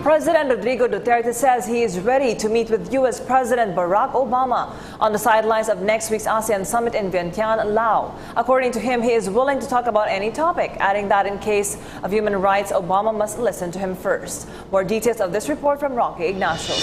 President Rodrigo Duterte says he is ready to meet with U.S. President Barack Obama on the sidelines of next week's ASEAN summit in Vientiane, Laos. According to him, he is willing to talk about any topic, adding that in case of human rights, Obama must listen to him first. More details of this report from Rocky Ignacio.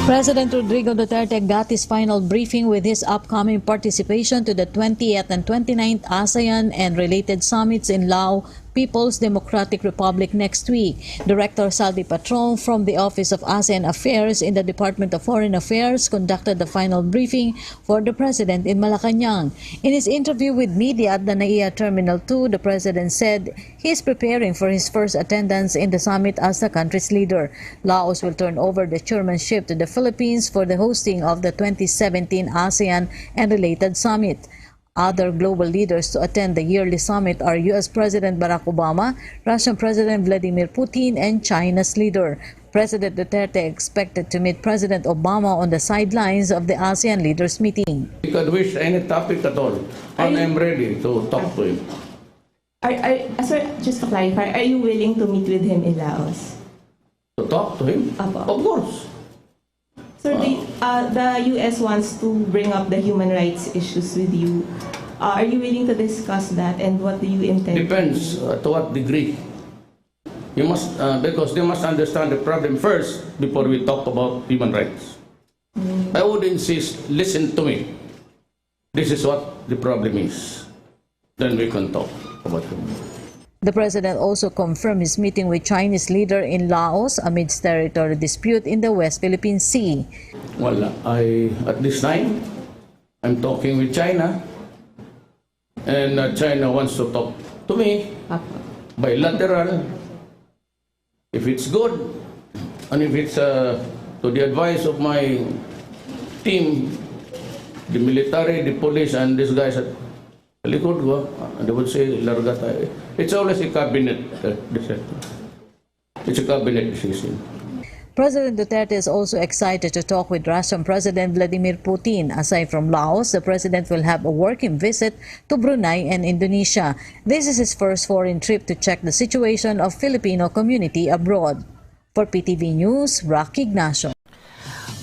President Rodrigo Duterte got his final briefing with his upcoming participation to the 20th and 29th ASEAN and related summits in Laos, People's Democratic Republic next week. Director Salvi Patron from the Office of ASEAN Affairs in the Department of Foreign Affairs conducted the final briefing for the President in Malacanang. In his interview with media at the NAIA Terminal 2, the President said he is preparing for his first attendance in the summit as the country's leader. Laos will turn over the chairmanship to the Philippines for the hosting of the 2017 ASEAN and related summit. Other global leaders to attend the yearly summit are U.S. President Barack Obama, Russian President Vladimir Putin, and China's leader. President Duterte expected to meet President Obama on the sidelines of the ASEAN leaders meeting. You can wish any topic at all, and I'm ready to talk to him. Sir, just to clarify, are you willing to meet with him in Laos? To talk to him? Apo. Of course. Sir, the U.S. wants to bring up the human rights issues with you. Are you willing to discuss that, and what do you intend? Depends to what degree. You must, because they must understand the problem first before we talk about human rights. I would insist, listen to me. This is what the problem is. Then we can talk about it. The President also confirmed his meeting with Chinese leader in Laos amidst territorial dispute in the West Philippine Sea. Well, at this time, I'm talking with China, and China wants to talk to me, bilateral. If it's good, and if it's to the advice of my team, the military, the police, and these guys at likod ko, they would say, larga tayo. It's always a cabinet decision. It's a cabinet decision. President Duterte is also excited to talk with Russian President Vladimir Putin. Aside from Laos, the President will have a working visit to Brunei and Indonesia. This is his first foreign trip to check the situation of Filipino community abroad. For PTV News, Rocky Ignacio.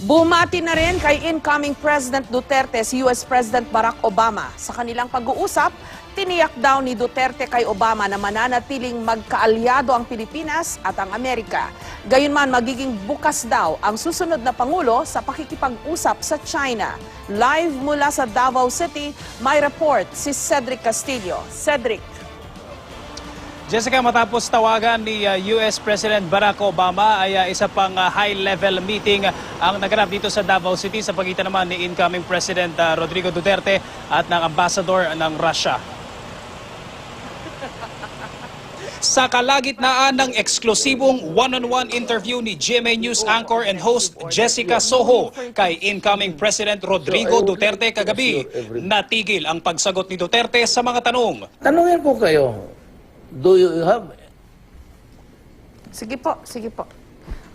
Bumati na rin kay incoming President Duterte si U.S. President Barack Obama. Sa kanilang pag-uusap, tiniyak daw ni Duterte kay Obama na mananatiling magkaalyado ang Pilipinas at ang Amerika. Gayunman, magiging bukas daw ang susunod na Pangulo sa pakikipag-usap sa China. Live mula sa Davao City, may report si Cedric Castillo. Cedric. Jessica, matapos tawagan ni U.S. President Barack Obama ay isa pang high-level meeting ang naganap dito sa Davao City sa pagitan naman ni incoming President Rodrigo Duterte at ng Ambassador ng Russia. Sa kalagitnaan ng eksklusibong one-on-one interview ni GMA News anchor and host Jessica Soho kay incoming President Rodrigo Duterte kagabi, natigil ang pagsagot ni Duterte sa mga tanong. Tanungin ko kayo, do you have? Sige po, sige po.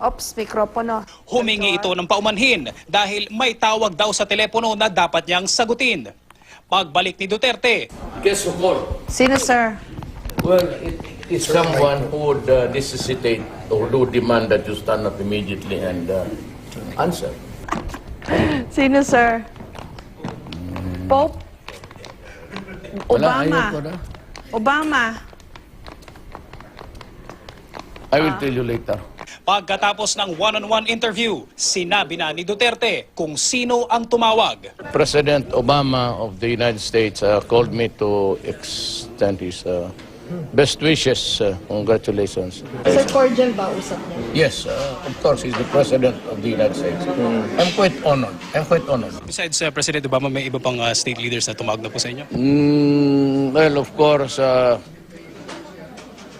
Ops, mikropono. Humingi ito ng paumanhin dahil may tawag daw sa telepono na dapat niyang sagutin. Pagbalik ni Duterte, Guess who called? Sino, sir? Well, it's someone who would necessitate or do demand that you stand up immediately and answer. Sino, sir? Pope? Obama. Obama. I will tell you later. pagkatapos ng one-on-one interview, sinabi na ni Duterte kung sino ang tumawag. President Obama of the United States called me to extend his best wishes. Congratulations. Sir, cordial ba usap niya? Yes, of course, he's the President of the United States. I'm quite honored. Besides President Obama, may iba pang state leaders na tumawag na po sa inyo? Well, of course,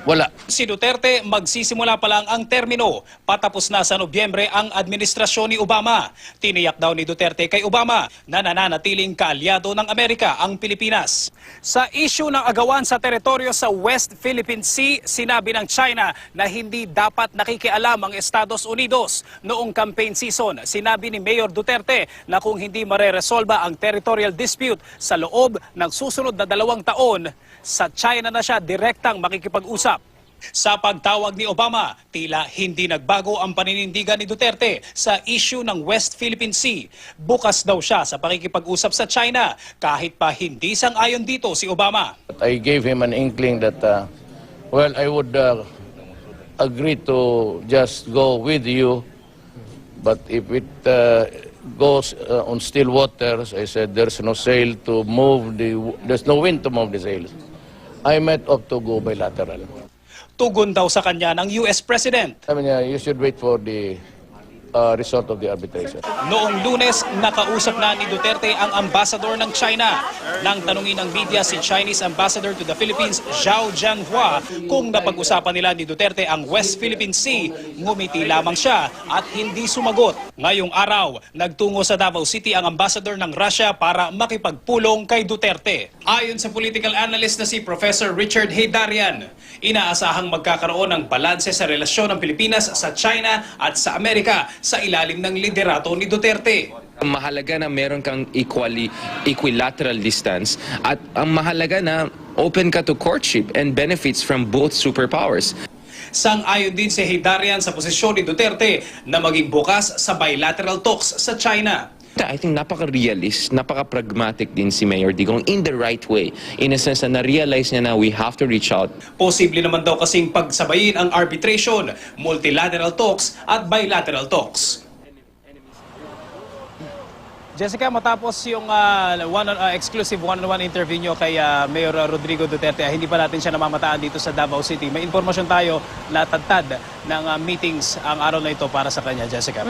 wala. Si Duterte, magsisimula pa lang ang termino. Patapos na sa Nobyembre ang administrasyon ni Obama. Tiniyak daw ni Duterte kay Obama na nananatiling kaalyado ng Amerika ang Pilipinas. Sa issue ng agawan sa teritoryo sa West Philippine Sea, sinabi ng China na hindi dapat nakikialam ang Estados Unidos. Noong campaign season, sinabi ni Mayor Duterte na kung hindi mareresolba ang territorial dispute sa loob ng susunod na 2 taon, sa China na siya direktang makikipag-usap. Sa pagtawag ni Obama, tila hindi nagbago ang paninindigan ni Duterte sa issue ng West Philippine Sea. Bukas daw siya sa pakikipag-usap sa China kahit pa hindi sang-ayon dito si Obama. I gave him an inkling that, I would agree to just go with you, but if it goes on still waters, I said there's no sail to move there's no wind to move the sails. I might opt to go bilateral. Tugon daw sa kanya ng US President. I mean, you should wait for the result of the arbitration. Noong Lunes, nakausap na ni Duterte ang ambassador ng China. Nang tanungin ng media si Chinese Ambassador to the Philippines, Zhao Jianhua, kung napag-usapan nila ni Duterte ang West Philippine Sea, ngumiti lamang siya at hindi sumagot. Ngayong araw, nagtungo sa Davao City ang ambassador ng Russia para makipagpulong kay Duterte. Ayon sa political analyst na si Professor Richard Heydarian, inaasahang magkakaroon ng balanse sa relasyon ng Pilipinas sa China at sa Amerika sa ilalim ng liderato ni Duterte. Mahalaga na meron kang equilateral distance at ang mahalaga na open ka to courtship and benefits from both superpowers. Sang-ayon din si Heydarian sa posisyon ni Duterte na maging bukas sa bilateral talks sa China. I think napaka-realist, napaka-pragmatic din si Mayor Digong in the right way. In a sense na na-realize niya na we have to reach out. Posible naman daw kasing pagsabayin ang arbitration, multilateral talks at bilateral talks. Jessica, matapos yung exclusive one-on-one interview nyo kay Mayor Rodrigo Duterte, hindi pa natin siya namamataan dito sa Davao City. May impormasyon tayo na tagtad ng meetings ang araw na ito para sa kanya, Jessica.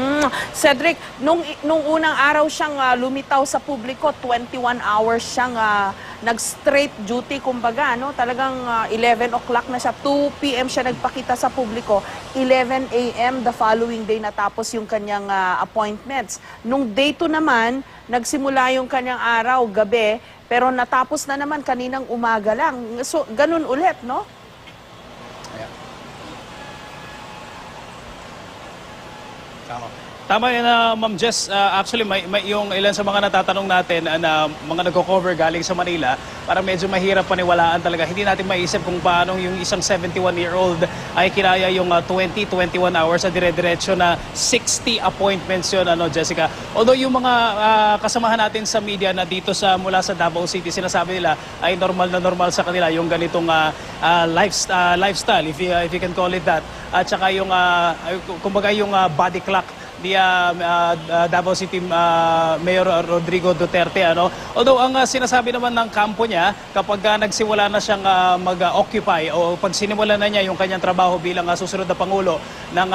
Cedric, nung unang araw siyang lumitaw sa publiko, 21 hours siyang nag-straight duty, kumbaga, no? Talagang 11 o'clock na siya, 2 p.m. siya nagpakita sa publiko, 11 a.m. the following day natapos yung kanyang appointments. Nung day 2 naman, nagsimula yung kanyang araw, gabi, pero natapos na naman kaninang umaga lang. So, ganun ulit, no? Tama yan, Ma'am Jess. Actually, may yung ilan sa mga natatanong natin na mga nagko-cover galing sa Manila, parang medyo mahirap paniwalaan talaga. Hindi natin maisip kung paano yung isang 71-year-old ay kinaya yung 21 hours sa dire-diretso na 60 appointments yun, Jessica. Although yung mga kasamahan natin sa media na dito mula sa Davao City, sinasabi nila ay normal na normal sa kanila yung ganitong lifestyle, if you can call it that. At saka yung, kumbaga yung body clock ni Davao City Mayor Rodrigo Duterte. Although ang sinasabi naman ng kampo niya, kapag nagsimula na siyang mag-occupy o pag sinimula na niya yung kanyang trabaho bilang susunod na Pangulo ng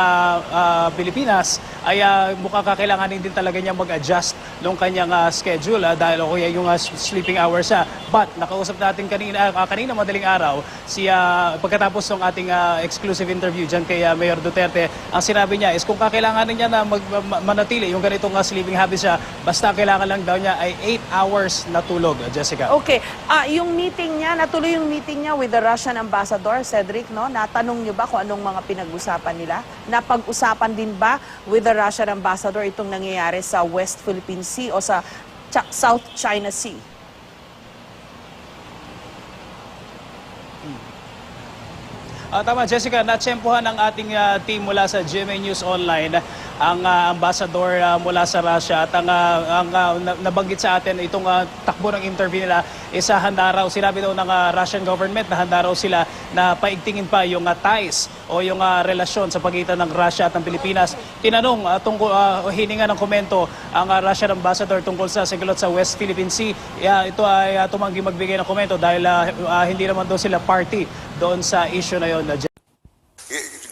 Pilipinas, ay mukhang kakailanganin din talaga niya mag-adjust ng kanyang schedule dahil o yung sleeping hours siya. But nakausap natin kanina madaling araw, pagkatapos ng ating exclusive interview dyan kay Mayor Duterte, ang sinabi niya is kung kakailanganin niya na manatili yung ganitong sleeping habits siya, basta kailangan lang daw niya ay 8 hours na tulog, Jessica. Okay. Yung meeting niya, natuloy yung meeting niya with the Russian ambassador, Cedric, no? Natanong niyo ba kung anong mga pinag-usapan nila? Napag-usapan din ba with the Russian ambassador itong nangyayari sa West Philippine Sea o sa South China Sea? Tama, Jessica, natsempohan ng ating team mula sa GMA News Online ang ambassador mula sa Russia at ang nabanggit sa atin itong takbo ng interview nila is handa raw, sinabi daw ng Russian government na handa raw sila na paigtingin pa yung ties o yung relasyon sa pagitan ng Russia at ng Pilipinas. Tinanong hininga ng komento ang Russian ambassador tungkol sa sigalot sa West Philippine Sea. Ito ay tumanggi magbigay ng komento dahil hindi naman daw sila party doon sa issue na yun.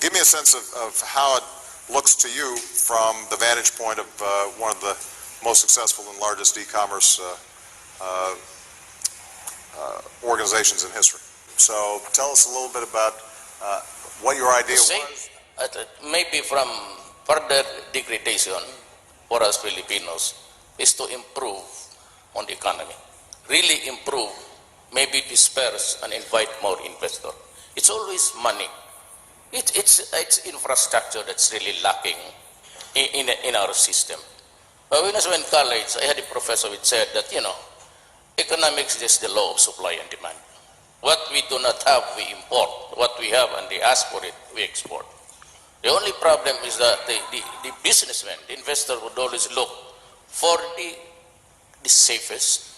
Give me a sense of how it looks to you from the vantage point of one of the most successful and largest e-commerce organizations in history. So tell us a little bit about what your idea was. Maybe from further degradation for us Filipinos is to improve on the economy. Really improve, maybe disperse and invite more investor. It's always money. It's infrastructure that's really lacking in our system. But when I was in college, I had a professor which said that, economics is just the law of supply and demand. What we do not have, we import. What we have and they ask for it, we export. The only problem is that the businessman, the investor would always look for the safest,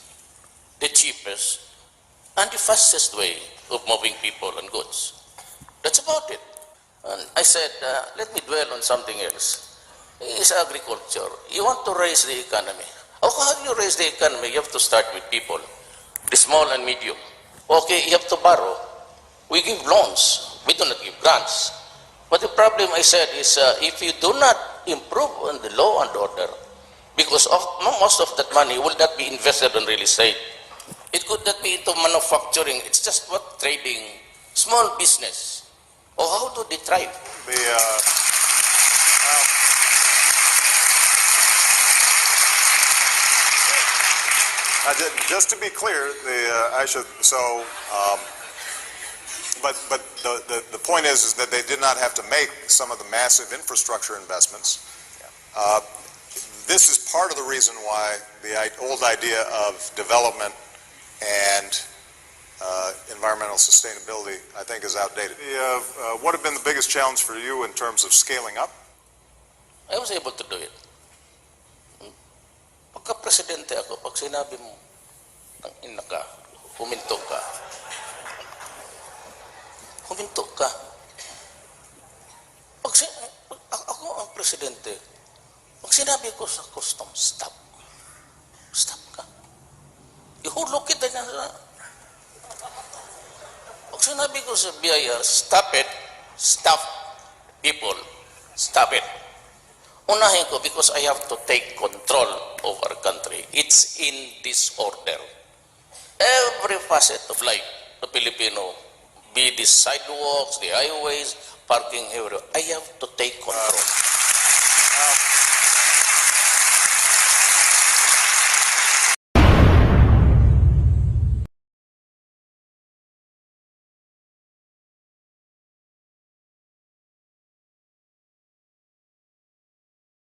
the cheapest, and the fastest way of moving people and goods. That's about it. And I said, let me dwell on something else. It's agriculture. You want to raise the economy. How do you raise the economy? You have to start with people, the small and medium. Okay, you have to borrow. We give loans. We do not give grants. But the problem, I said, is if you do not improve on the law and order, because most of that money will not be invested in real estate. It could not be into manufacturing. It's just what trading, small business. Or how do they thrive? Just to be clear, but the point is that they did not have to make some of the massive infrastructure investments. This is part of the reason why the old idea of development and environmental sustainability, I think, is outdated. What have been the biggest challenge for you in terms of scaling up? I was able to do it. Pagka-presidente ako, pag sinabi mo, ang ina ka, huminto ka. Huminto ka. Ako ang presidente, pag sinabi ko sa custom, stop. Stop ka. Ihulog kita na sa... Pag sinabi ko sa BIR, stop it, stop people, stop it. Unahin ko because I have to take control of our country. It's in disorder. Every facet of life, the Filipino, be the sidewalks, the highways, parking everywhere, I have to take control.